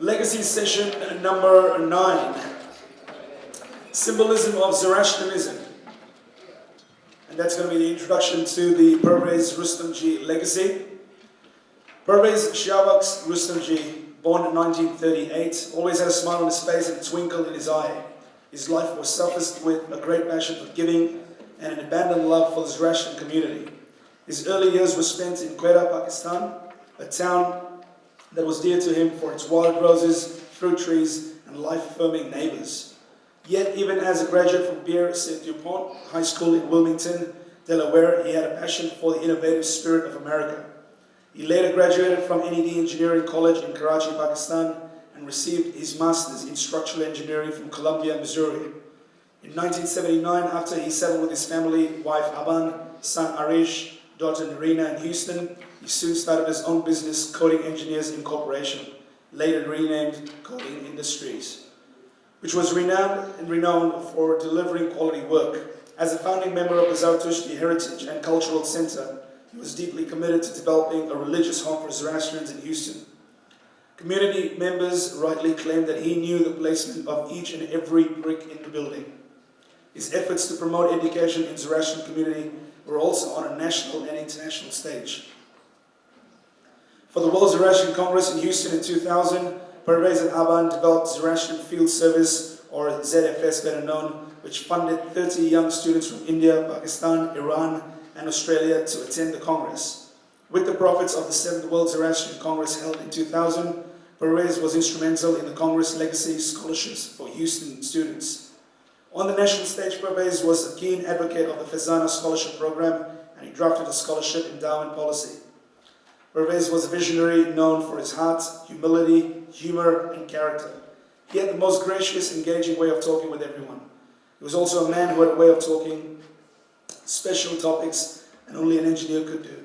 Legacy session number 9. Symbolism of Zoroastrianism. And that's going to be the introduction to the Purvez Rustomji legacy. Purvez Rustomji, born in 1938, always had a smile on his face and a twinkle in his eye. His life was surfaced with a great passion for giving and an abandoned love for the Zoroastrian community. His early years were spent in Quetta, Pakistan, a town that was dear to him for its wild roses, fruit trees, and life-affirming neighbors. Yet, even as a graduate from Pierre St. Dupont High School in Wilmington, Delaware, he had a passion for the innovative spirit of America. He later graduated from NED Engineering College in Karachi, Pakistan, and received his master's in structural engineering from Columbia, Missouri. In 1979, after he settled with his family, wife Aban, son Arish, daughter Narina in Houston, he soon started his own business, Coding Engineers Incorporation, later renamed Coding Industries, which was renowned for delivering quality work. As a founding member of the Zoroastrian Heritage and Cultural Center, he was deeply committed to developing a religious home for Zoroastrians in Houston. Community members rightly claimed that he knew the placement of each and every brick in the building. His efforts to promote education in the Zoroastrian community were also on a national and international stage. For the World Zoroastrian Congress in Houston in 2000, Purvez and Aban developed Zoroastrian Field Service, or ZFS better known, which funded 30 young students from India, Pakistan, Iran, and Australia to attend the Congress. With the profits of the 7th World Zoroastrian Congress held in 2000, Purvez was instrumental in the Congress Legacy Scholarships for Houston students. On the national stage, Purvez was a keen advocate of the Fazana Scholarship Program, and he drafted a scholarship endowment policy. Purvez was a visionary known for his heart, humility, humor, and character. He had the most gracious, engaging way of talking with everyone. He was also a man who had a way of talking special topics and only an engineer could do.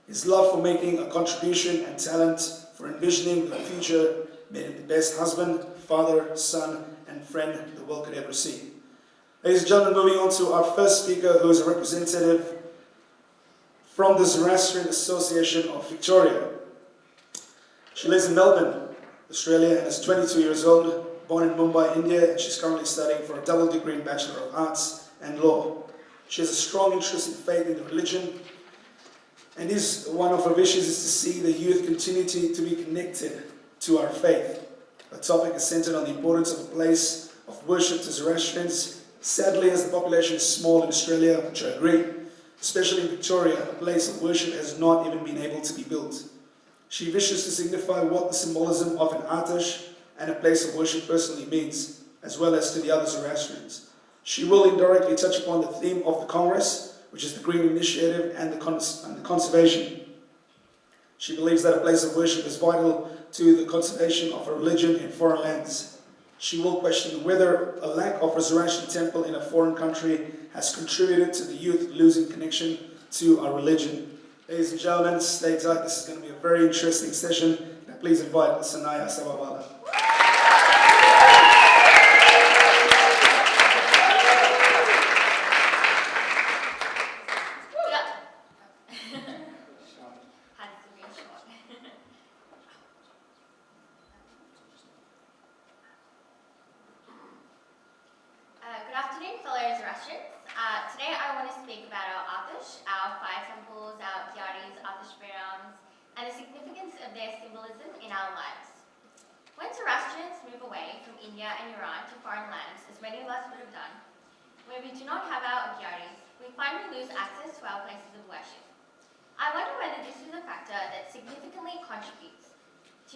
His love for making a contribution and talent for envisioning the future made him the best husband, father, son, and friend the world could ever see. Ladies and gentlemen, moving on to our first speaker, who is a representative from the Zoroastrian Association of Victoria. She lives in Melbourne, Australia, and is 22 years old, born in Mumbai, India, and she's currently studying for a double degree in Bachelor of Arts and Law. She has a strong interest in faith in the religion, and one of her wishes is to see the youth continue to be connected to our faith. Her topic is centered on the importance of a place of worship to Zoroastrians. Sadly, as the population is small in Australia, which I agree, especially in Victoria, a place of worship has not even been able to be built. She wishes to signify what the symbolism of an atash and a place of worship personally means, as well as to the other Zoroastrians. She will indirectly touch upon the theme of the Congress, which is the Green Initiative and the conservation. She believes that a place of worship is vital to the conservation of a religion in foreign lands. She will question whether a lack of a Zoroastrian temple in a foreign country has contributed to the youth losing connection to our religion. Ladies and gentlemen, stay tight. This is going to be a very interesting session. Now please invite Sanaya Sabavala. Good afternoon, fellow Zoroastrians. Today I want to speak about our Atash, our fire temples, our Gyaris, Atash Birams, and the significance of their symbolism in our lives. When Zoroastrians move away from India and Iran to foreign lands, as many of us would have done, where we do not have our Gyaris, we find we lose access to our places of worship. I wonder whether this is a factor that significantly contributes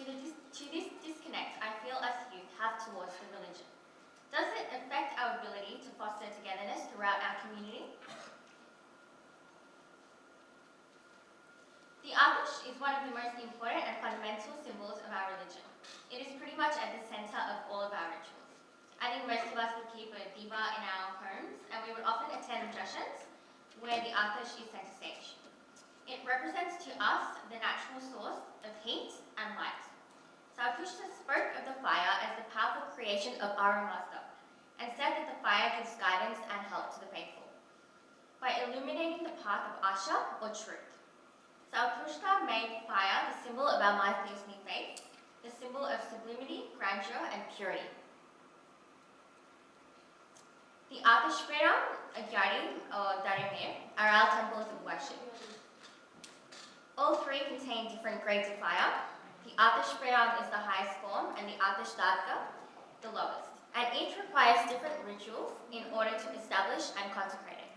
to this disconnect I feel us youth have towards the religion. Does it affect our ability to foster togetherness throughout our community? The Atash is one of the most important and fundamental symbols of our religion. It is pretty much at the center of all of our rituals. I think most of us would keep a diva in our homes, and we would often attend sessions where the Atash is center stage. It represents to us the natural source of heat and light. Zarathustra spoke of the fire as the powerful creation of our master, and said that the fire gives guidance and help to the faithful, by illuminating the path of Asha, or truth. Zarathustra made fire the symbol of our monotheistic faith, the symbol of sublimity, grandeur, and purity. The Atashperam, Agyari, or Darimir are our temples of worship. All three contain different grades of fire. The Atashperam is the highest form, and the Atashdadka, the lowest. And each requires different rituals in order to establish and consecrate it.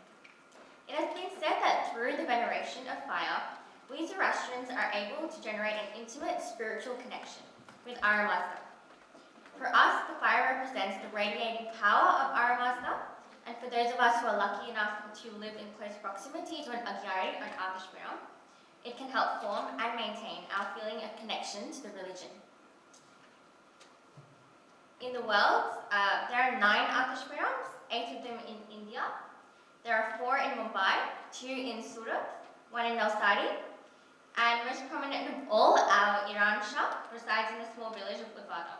It has been said that through the veneration of fire, we Zoroastrians are able to generate an intimate spiritual connection with Aramazda. For us, the fire represents the radiating power of Aramazda, and for those of us who are lucky enough to live in close proximity to an Agyari or an Atashperam, it can help form and maintain our feeling of connection to the religion. In the world, there are 9 Atashperams, 8 of them in India. There are 4 in Mumbai, 2 in Surat, 1 in Navsari, and most prominent of all, our Iran Shah resides in the small village of Udvada.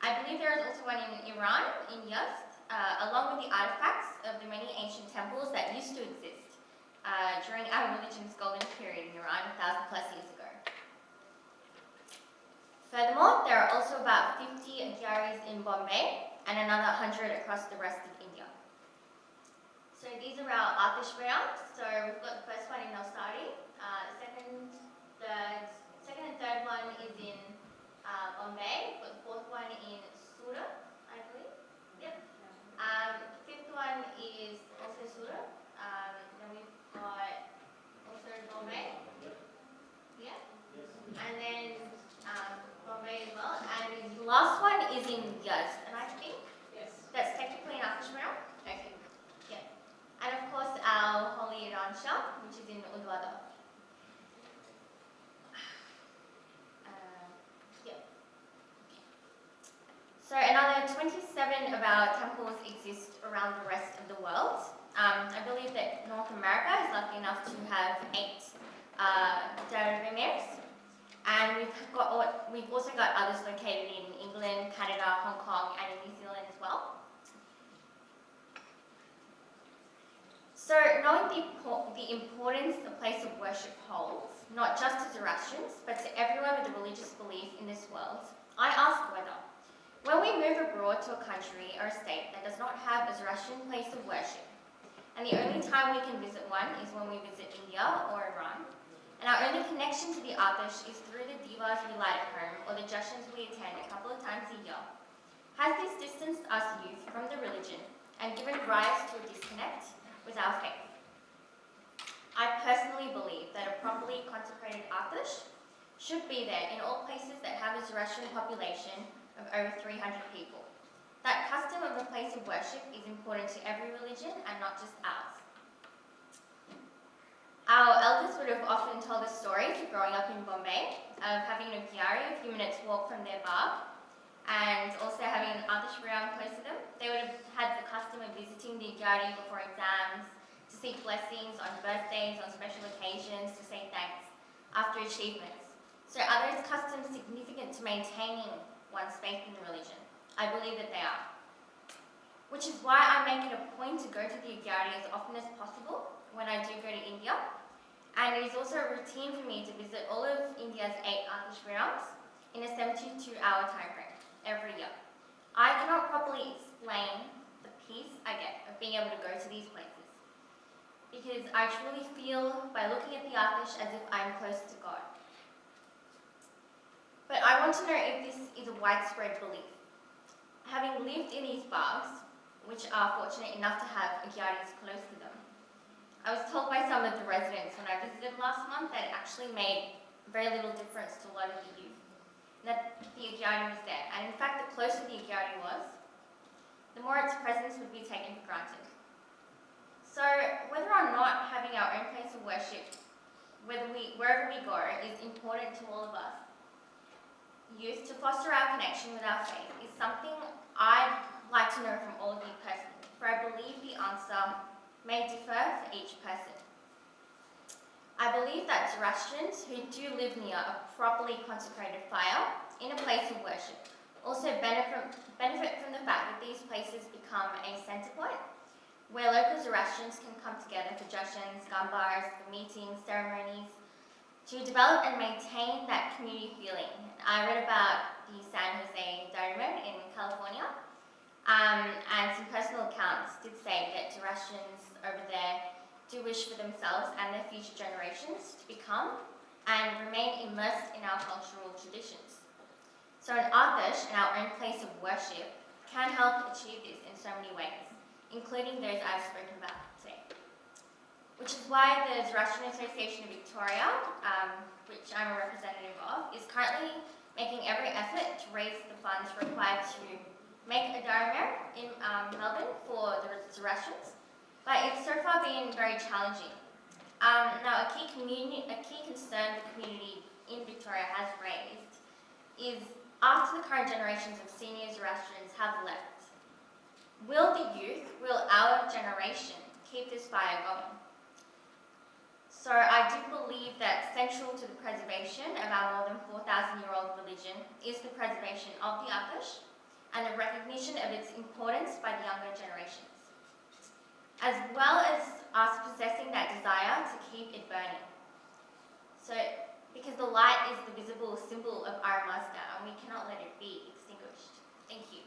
I believe there is also one in Iran, in Yazd, along with the artifacts of the many ancient temples that used to exist during our religion's golden period in Iran 1,000 plus years ago. Furthermore, there are also about 50 Agyaris in Bombay and another 100 across the rest of India. So these are our Atashperams. So we've got the first one in Navsari, the second and third one is in Bombay, we've got the fourth one in Surat, I believe. Yep. Fifth one is also Surat. Then we've got also Bombay. Yeah. And then Bombay as well. And the last one is in Yazd, and I think that's technically an Atashperam. Okay. Yeah. And of course our holy Iran Shah, which is in Udvada. So another 27 of our temples exist around the rest of the world. I believe that North America is lucky enough to have 8 Darimirs, and we've also got others located in England, Canada, Hong Kong, and in New Zealand as well. So knowing the importance a place of worship holds, not just to Zoroastrians, but to everyone with a religious belief in this world, I ask whether, when we move abroad to a country or a state that does not have a Zoroastrian place of worship, and the only time we can visit one is when we visit India or Iran, and our only connection to the Atash is through the divas we light at home or the jashans we attend a couple of times a year, has this distanced us youth from the religion and given rise to a disconnect with our faith? I personally believe that a properly consecrated Atash should be there in all places that have a Zoroastrian population of over 300 people. That custom of a place of worship is important to every religion and not just ours. Our elders would have often told us stories of growing up in Bombay, of having an Agyari a few minutes walk from their bar, and also having an Atashperam close to them. They would have had the custom of visiting the Agyari before exams, to seek blessings on birthdays, on special occasions, to say thanks after achievements. So are those customs significant to maintaining one's faith in the religion? I believe that they are. Which is why I make it a point to go to the Agyari as often as possible when I do go to India. And it is also a routine for me to visit all of India's 8 Atashperams in a 72-hour time frame every year. I cannot properly explain the peace I get of being able to go to these places, because I truly feel by looking at the Atash as if I'm close to God. But I want to know if this is a widespread belief. Having lived in these bars, which are fortunate enough to have Agyaris close to them, I was told by some of the residents when I visited last month that it actually made very little difference to a lot of the youth, and that the Agyari was there. And in fact, the closer the Agyari was, the more its presence would be taken for granted. So whether or not having our own place of worship, wherever we go, is important to all of us youth to foster our connection with our faith is something I'd like to know from all of you personally, for I believe the answer may differ for each person. I believe that Zoroastrians who do live near a properly consecrated fire in a place of worship also benefit from the fact that these places become a centre point where local Zoroastrians can come together for jashans, gambars, for meetings, ceremonies, to develop and maintain that community feeling. I read about the San Jose Diamond in California, and some personal accounts did say that Zoroastrians over there do wish for themselves and their future generations to become and remain immersed in our cultural traditions. So an Athish, in our own place of worship, can help achieve this in so many ways, including those I've spoken about today. Which is why the Zoroastrian Association of Victoria, which I'm a representative of, is currently making every effort to raise the funds required to make a Dharma in Melbourne for the Zoroastrians, but it's so far been very challenging. Now, a key concern the community in Victoria has raised is after the current generations of senior Zoroastrians have left, will the youth, will our generation keep this fire going? So I do believe that central to the preservation of our more than 4,000-year-old religion is the preservation of the Athish and the recognition of its importance by the younger generations, as well as us possessing that desire to keep it burning. So, because the light is the visible symbol of our Mazda, and we cannot let it be extinguished. Thank you.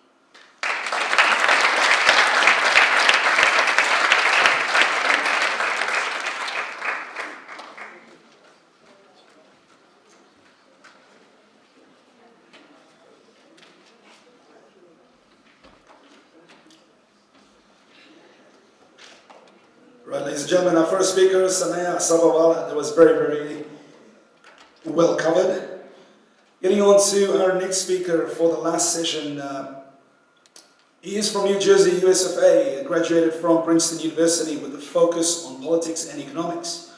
Right, ladies and gentlemen, our first speaker is Sanaya Sabavala. That was very, very well covered. Getting on to our next speaker for the last session. He is from New Jersey, US of A, graduated from Princeton University with a focus on politics and economics.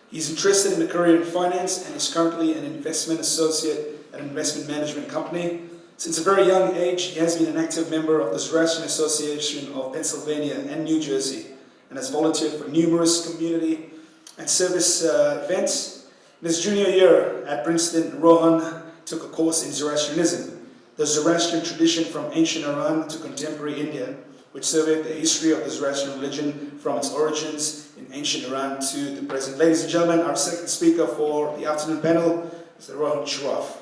He's interested in a career in finance and is currently an investment associate at an investment management company. Since a very young age, he has been an active member of the Zoroastrian Association of Pennsylvania and New Jersey, and has volunteered for numerous community and service events. In his junior year at Princeton, Rohan took a course in Zoroastrianism, the Zoroastrian tradition from ancient Iran to contemporary India, which surveyed the history of the Zoroastrian religion from its origins in ancient Iran to the present. Ladies and gentlemen, our second speaker for the afternoon panel is the Rohan Shroff.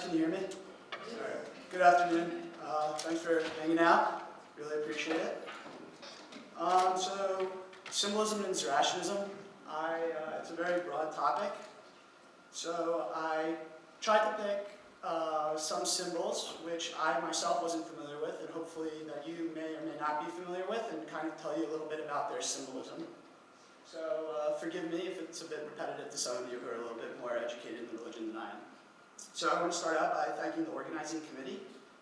Can you hear me? Good afternoon. Thanks for hanging out. Really appreciate it. So, symbolism and Zoroastrianism. It's a very broad topic. So I tried to pick some symbols which I myself wasn't familiar with, and hopefully that you may or may not be familiar with, and kind of tell you a little bit about their symbolism. So forgive me if it's a bit repetitive to some of you who are a little bit more educated in religion than I am. So I want to start out by thanking the organizing committee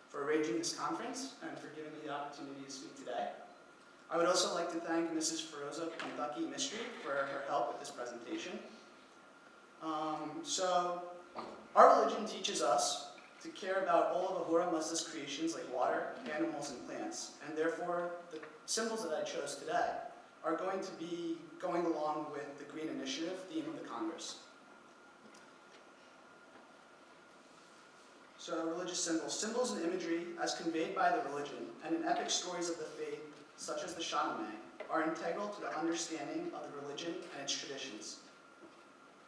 for arranging this conference and for giving me the opportunity to speak today. I would also like to thank Mrs. Feroza Pandaki Mistry for her help with this presentation. So our religion teaches us to care about all of Ahura Mazda's creations like water, animals, and plants, and therefore the symbols that I chose today are going to be going along with the Green Initiative theme of the Congress. So religious symbols. Symbols and imagery as conveyed by the religion and in epic stories of the faith, such as the Shahnameh, are integral to the understanding of the religion and its traditions.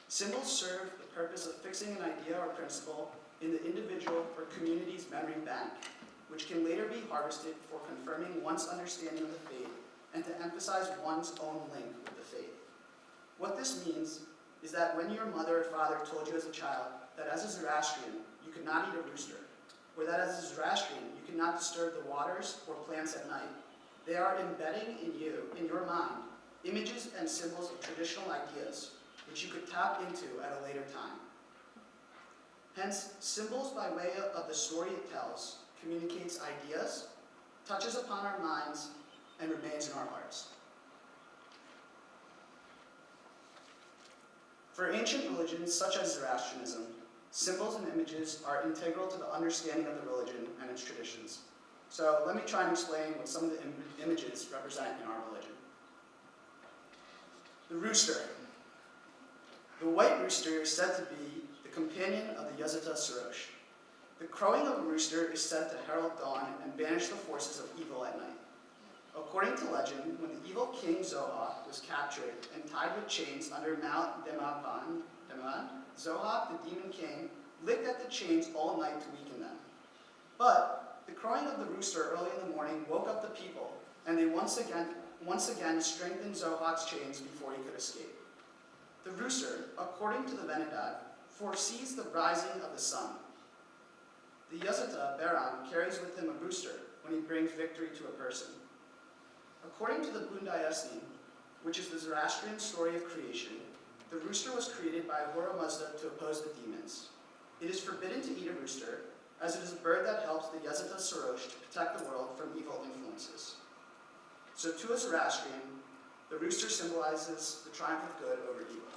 Symbols serve the purpose of fixing an idea or principle in the individual or community's memory bank, which can later be harvested for confirming one's understanding of the faith and to emphasize one's own link with the faith. What this means is that when your mother or father told you as a child that as a Zoroastrian, you could not eat a rooster, or that as a Zoroastrian, you could not disturb the waters or plants at night, they are embedding in you, in your mind, images and symbols of traditional ideas, which you could tap into at a later time. Hence, symbols by way of the story it tells, communicates ideas, touches upon our minds, and remains in our hearts. For ancient religions such as Zoroastrianism, symbols and images are integral to the understanding of the religion and its traditions. So let me try and explain what some of the images represent in our religion. The rooster. The white rooster is said to be the companion of the Yazata Sarosh. The crowing of a rooster is said to herald dawn and banish the forces of evil at night. According to legend, when the evil king Zohar was captured and tied with chains under Mount Demavan, Zohar, the demon king, licked at the chains all night to weaken them. But the crowing of the rooster early in the morning woke up the people, and they once again strengthened Zohar's chains before he could escape. The rooster, according to the Venedad, foresees the rising of the sun. The Yazata, Baram, carries with him a rooster when he brings victory to a person. According to the Bundayasni, which is the Zoroastrian story of creation, the rooster was created by Ahura Mazda to oppose the demons. It is forbidden to eat a rooster, as it is a bird that helps the Yazata Sarosh to protect the world from evil influences. So to a Zoroastrian, the rooster symbolizes the triumph of good over evil.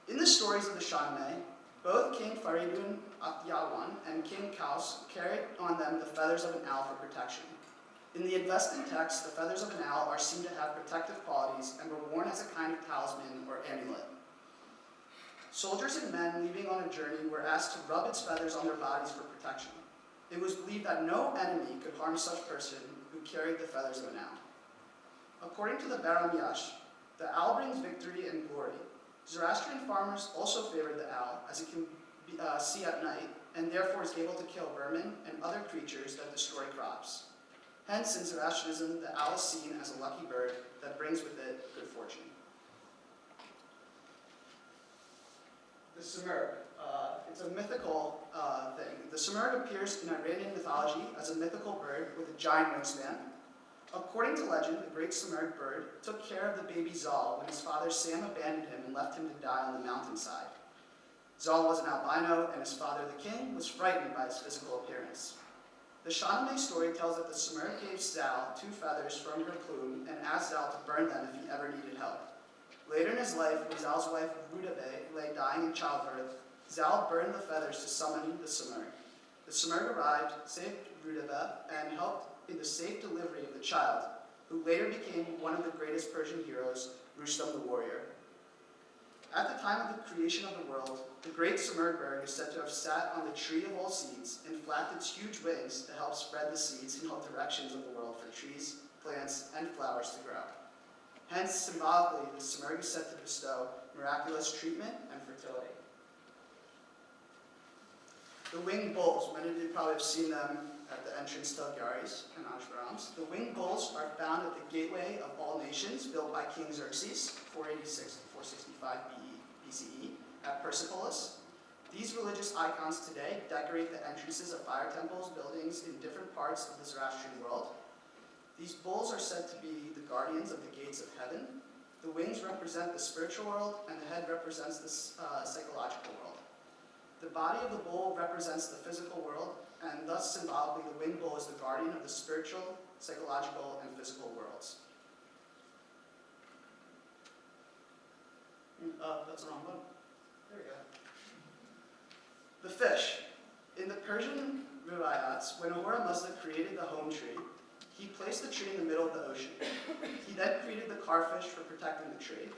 In the stories of the Shahnameh, both King Faridun Akhyawan and King Kaus carried on them the feathers of an owl for protection. In the Avestan text, the feathers of an owl are seen to have protective qualities and were worn as a kind of talisman or amulet. Soldiers and men leaving on a journey were asked to rub its feathers on their bodies for protection. It was believed that no enemy could harm such person who carried the feathers of an owl. According to the Baram Yash, the owl brings victory and glory. Zoroastrian farmers also favored the owl, as it can see at night, and therefore is able to kill vermin and other creatures that destroy crops. Hence, in Zoroastrianism, the owl is seen as a lucky bird that brings with it good fortune. The Simurgh. It's a mythical thing. The Simurgh appears in Iranian mythology as a mythical bird with a giant wingspan. According to legend, the great Simurgh bird took care of the baby Zal when his father Sam abandoned him and left him to die on the mountainside. Zal was an albino, and his father, the king, was frightened by his physical appearance. The Shahnameh story tells that the Simurgh gave Zal 2 feathers from her plume and asked Zal to burn them if he ever needed help. Later in his life, when Zal's wife Rudabeh lay dying in childbirth, Zal burned the feathers to summon the Simurgh. The Simurgh arrived, saved Rudabeh, and helped in the safe delivery of the child, who later became one of the greatest Persian heroes, Rustom the warrior. At the time of the creation of the world, the great Simurgh bird is said to have sat on the tree of all seeds and flapped its huge wings to help spread the seeds in all directions of the world for trees, plants, and flowers to grow. Hence, symbolically, the Simurgh is said to bestow miraculous treatment and fertility. The winged bulls, many of you probably have seen them at the entrance to Gyaris and Ashbarams. The winged bulls are found at the gateway of all nations, built by King Xerxes, 486 to 465 BCE, at Persepolis. These religious icons today decorate the entrances of fire temples, buildings in different parts of the Zoroastrian world. These bulls are said to be the guardians of the gates of heaven. The wings represent the spiritual world, and the head represents the psychological world. The body of the bull represents the physical world, and thus symbolically the winged bull is the guardian of the spiritual, psychological, and physical worlds. That's the wrong one. There we go. The fish. In the Persian riwayats, when Ahura Mazda created the home tree, he placed the tree in the middle of the ocean. He then created the carfish for protecting the tree.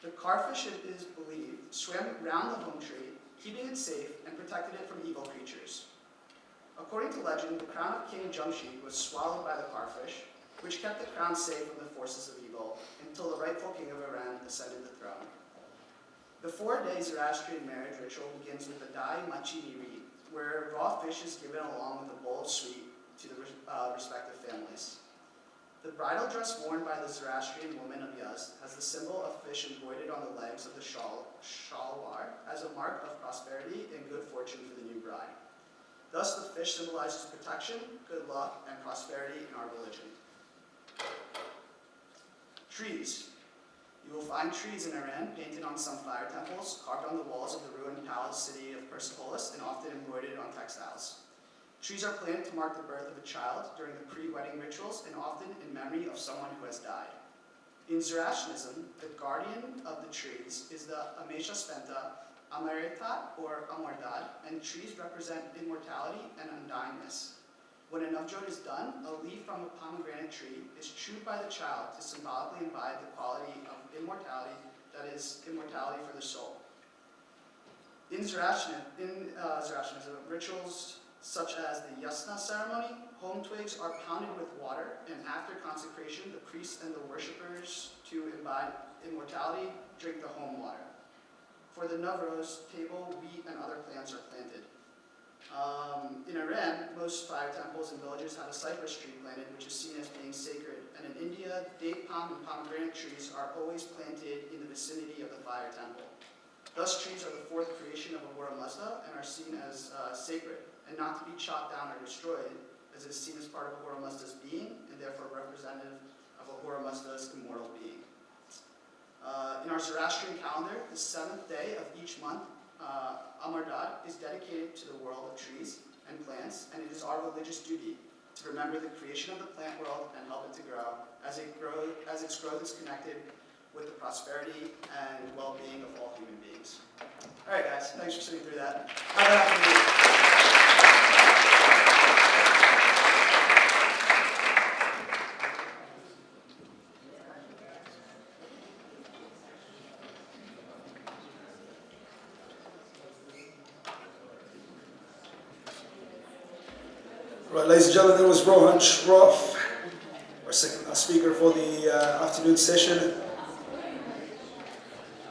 The carfish, it is believed, swam around the home tree, keeping it safe and protected it from evil creatures. According to legend, the crown of King Jamshid was swallowed by the carfish, which kept the crown safe from the forces of evil until the rightful king of Iran ascended the throne. The 4-day Zoroastrian marriage ritual begins with the Dai Machi Niri, where raw fish is given along with a bowl of sweet to the respective families. The bridal dress worn by the Zoroastrian woman of Yazd has the symbol of fish embroidered on the legs of the shalwar as a mark of prosperity and good fortune for the new bride. Thus, the fish symbolizes protection, good luck, and prosperity in our religion. Trees. You will find trees in Iran painted on some fire temples, carved on the walls of the ruined palace city of Persepolis, and often embroidered on textiles. Trees are planted to mark the birth of a child during the pre-wedding rituals and often in memory of someone who has died. In Zoroastrianism, the guardian of the trees is the Amesha Spenta, Amaritat or Amardad, and trees represent immortality and undyingness. When a navjot is done, a leaf from a pomegranate tree is chewed by the child to symbolically imbibe the quality of immortality, that is, immortality for the soul. In Zoroastrianism, rituals such as the yasna ceremony, home twigs are pounded with water, and after consecration, the priests and the worshippers to imbibe immortality drink the home water. For the Navroz table, wheat and other plants are planted. In Iran, most fire temples and villages have a cypress tree planted, which is seen as being sacred. And in India, date palm and pomegranate trees are always planted in the vicinity of the fire temple. Thus, trees are the fourth creation of Ahura Mazda and are seen as sacred, and not to be chopped down or destroyed, as it is seen as part of Ahura Mazda's being, and therefore representative of Ahura Mazda's immortal being. In our Zoroastrian calendar, the 7th day of each month, Amardad, is dedicated to the world of trees and plants, and it is our religious duty to remember the creation of the plant world and help it to grow, as its growth is connected with the prosperity and well-being of all human beings. All right, guys, thanks for sitting through that. Have an afternoon. Right, ladies and gentlemen, that was Rohan Shroff, our second last speaker for the afternoon session.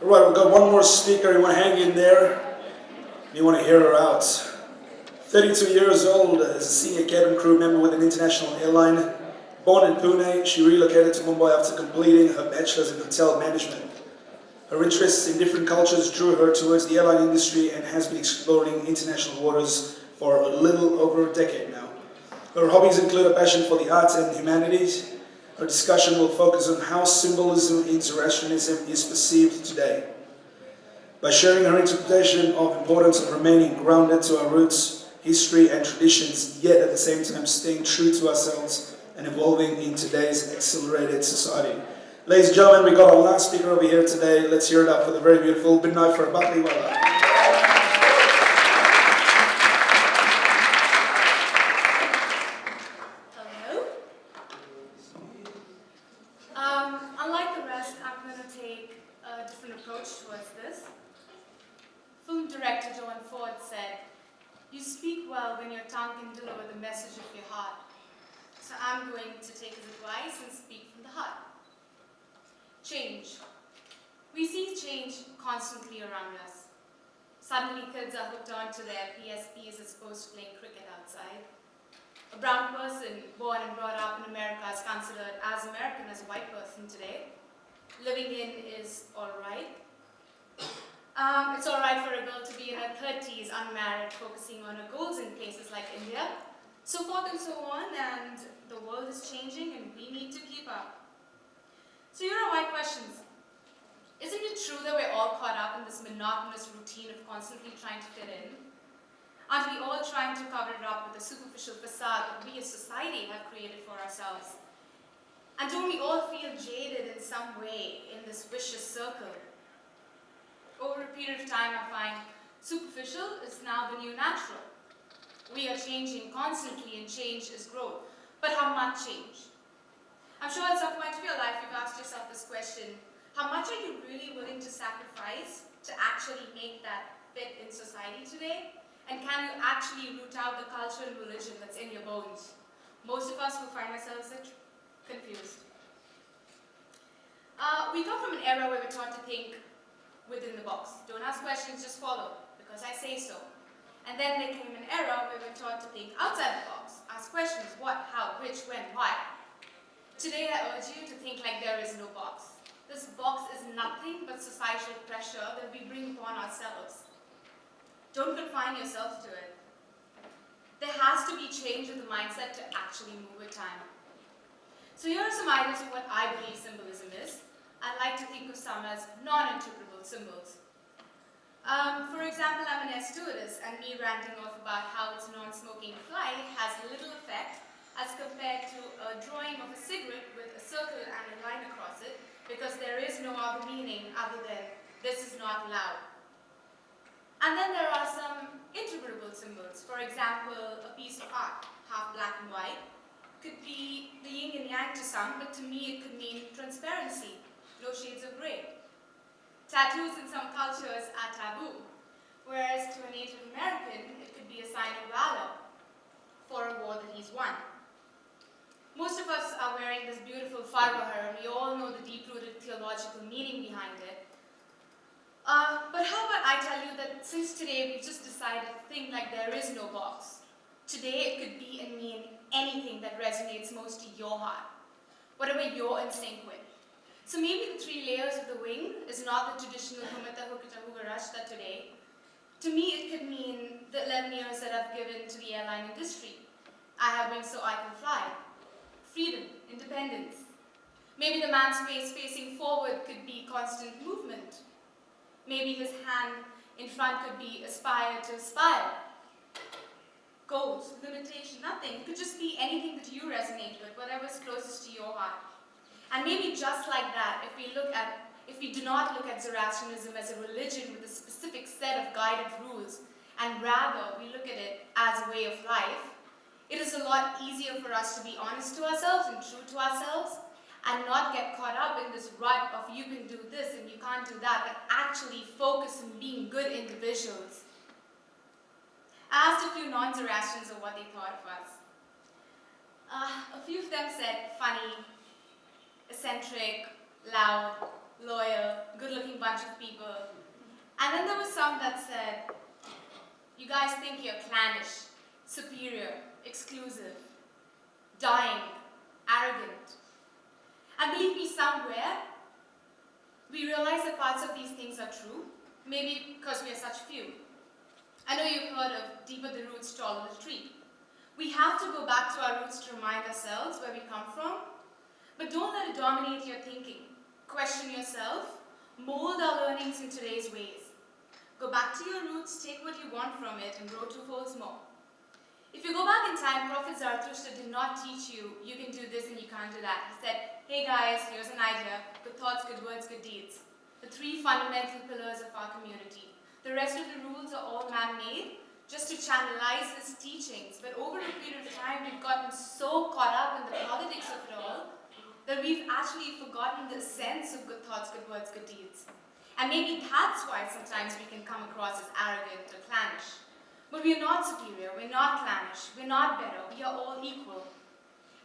All right, we've got one more speaker. You want to hang in there? You want to hear her out? 32 years old, as a senior cabin crew member with an international airline. Born in Pune, she relocated to Mumbai after completing her bachelor's in hotel management. Her interests in different cultures drew her towards the airline industry and has been exploring international waters for a little over a decade now. Her hobbies include a passion for the arts and humanities. Her discussion will focus on how symbolism in Zoroastrianism is perceived today. By sharing her interpretation of the importance of remaining grounded to our roots, history and traditions, yet at the same time staying true to ourselves and evolving in today's accelerated society. Ladies and gentlemen, we got our last speaker over here today. Let's hear it up for the very beautiful Binaipher Batliwalla. Unlike the rest, I'm going to take a different approach towards this. Film director Joan Ford said, "You speak well when your tongue can deliver the message of your heart." So I'm going to take his advice and speak from the heart. Change. We see change constantly around us. Suddenly kids are hooked onto their PSPs as opposed to playing cricket outside. A brown person born and brought up in America is considered as American as a white person today. Living in is alright. It's alright for a girl to be in her 30s, unmarried, focusing on her goals in places like India. So forth and so on, and the world is changing and we need to keep up. So here are my questions. Isn't it true that we're all caught up in this monotonous routine of constantly trying to fit in? Aren't we all trying to cover it up with a superficial facade that we as society have created for ourselves? And don't we all feel jaded in some way in this vicious circle? Over a period of time, I find superficial is now the new natural. We are changing constantly and change is growth. But how much change? I'm sure at some point of your life you've asked yourself this question: how much are you really willing to sacrifice to actually make that fit in society today? And can you actually root out the culture and religion that's in your bones? Most of us will find ourselves confused. We come from an era where we're taught to think within the box. Don't ask questions, just follow, because I say so. And then there came an era where we're taught to think outside the box. Ask questions: what, how, which, when, why. Today I urge you to think like there is no box. This box is nothing but societal pressure that we bring upon ourselves. Don't confine yourself to it. There has to be change in the mindset to actually move with time. So here are some ideas of what I believe symbolism is. I like to think of some as non-interpretable symbols. For example, I'm an air stewardess, and me ranting off about how it's non-smoking flight has little effect as compared to a drawing of a cigarette with a circle and a line across it, because there is no other meaning other than this is not loud. And then there are some interpretable symbols. For example, a piece of art, half black and white, could be the yin and yang to some, but to me it could mean transparency, no shades of gray. Tattoos in some cultures are taboo. whereas to a Native American, it could be a sign of valor for a war that he's won. Most of us are wearing this beautiful farwahar, and we all know the deep-rooted theological meaning behind it. But how about I tell you that since today we just decided to think like there is no box. Today it could be and mean anything that resonates most to your heart, whatever you're in sync with. So maybe the 3 layers of the wing is not the traditional humata hukita hugarashta today. To me it could mean the 11 years that I've given to the airline industry. I have wings so I can fly. Freedom, independence. Maybe the man's face facing forward could be constant movement. Maybe his hand in front could be aspire to aspire. Goals, limitation, nothing. It could just be anything that you resonate with, whatever's closest to your heart. And maybe just like that, if we do not look at Zoroastrianism as a religion with a specific set of guided rules, and rather we look at it as a way of life, it is a lot easier for us to be honest to ourselves and true to ourselves and not get caught up in this rut of you can do this and you can't do that, but actually focus on being good individuals. I asked a few non-Zoroastrians of what they thought of us. A few of them said funny, eccentric, loud, loyal, good-looking bunch of people. And then there was some that said, you guys think you're clannish, superior, exclusive, dying, arrogant. And believe me, somewhere, we realize that parts of these things are true, maybe because we are such few. I know you've heard of deeper the roots, taller the tree. We have to go back to our roots to remind ourselves where we come from, but don't let it dominate your thinking. Question yourself, mold our learnings in today's ways. Go back to your roots, take what you want from it, and grow 2 folds more. If you go back in time, Prophet Zarathustra did not teach you, you can do this and you can't do that. He said, hey guys, here's an idea, good thoughts, good words, good deeds. The 3 fundamental pillars of our community. The rest of the rules are all man-made, just to channelize his teachings. But over a period of time, we've gotten so caught up in the politics of it all, that we've actually forgotten the sense of good thoughts, good words, good deeds. And maybe that's why sometimes we can come across as arrogant or clannish. But we are not superior, we're not clannish, we're not better, we are all equal.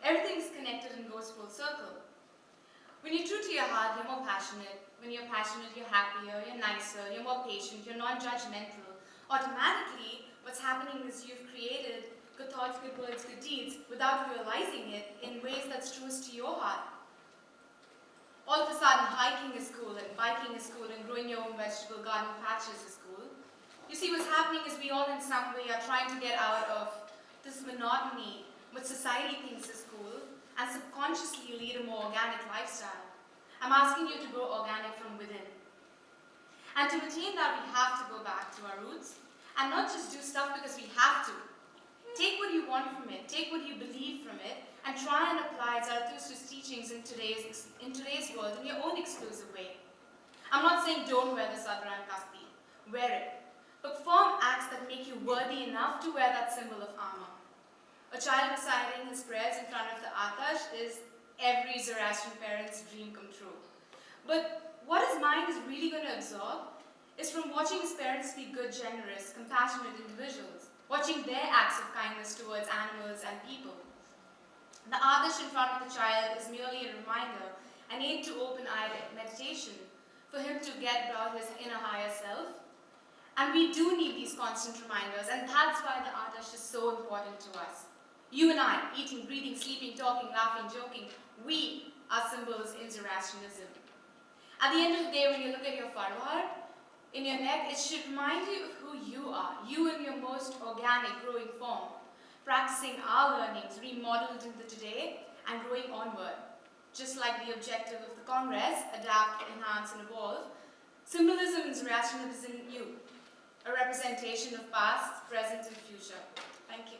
Everything is connected and goes full circle. When you're true to your heart, you're more passionate. When you're passionate, you're happier, you're nicer, you're more patient, you're non-judgmental. Automatically, what's happening is you've created good thoughts, good words, good deeds without realizing it in ways that's truest to your heart. All of a sudden, hiking is cool, and biking is cool, and growing your own vegetable garden patches is cool. You see, what's happening is we all in some way are trying to get out of this monotony, what society thinks is cool, and subconsciously lead a more organic lifestyle. I'm asking you to grow organic from within. And to attain that, we have to go back to our roots, and not just do stuff because we have to. Take what you want from it, take what you believe from it, and try and apply Zarathustra's teachings in today's world in your own exclusive way. I'm not saying don't wear the sadra and kasti. Wear it. But perform acts that make you worthy enough to wear that symbol of armor. A child reciting his prayers in front of the Atash is every Zoroastrian parent's dream come true. But what his mind is really going to absorb is from watching his parents be good, generous, compassionate individuals, watching their acts of kindness towards animals and people. The Atash in front of the child is merely a reminder, an aid to open-eyed meditation, for him to get about his inner higher self. And we do need these constant reminders, and that's why the Atash is so important to us. You and I, eating, breathing, sleeping, talking, laughing, joking, we are symbols in Zoroastrianism. At the end of the day, when you look at your farwar, in your neck, it should remind you of who you are, you in your most organic, growing form, practicing our learnings, remodeled into today, and growing onward. Just like the objective of the Congress, adapt, enhance, and evolve, symbolism in Zoroastrianism is in you. A representation of past, present, and future. Thank you.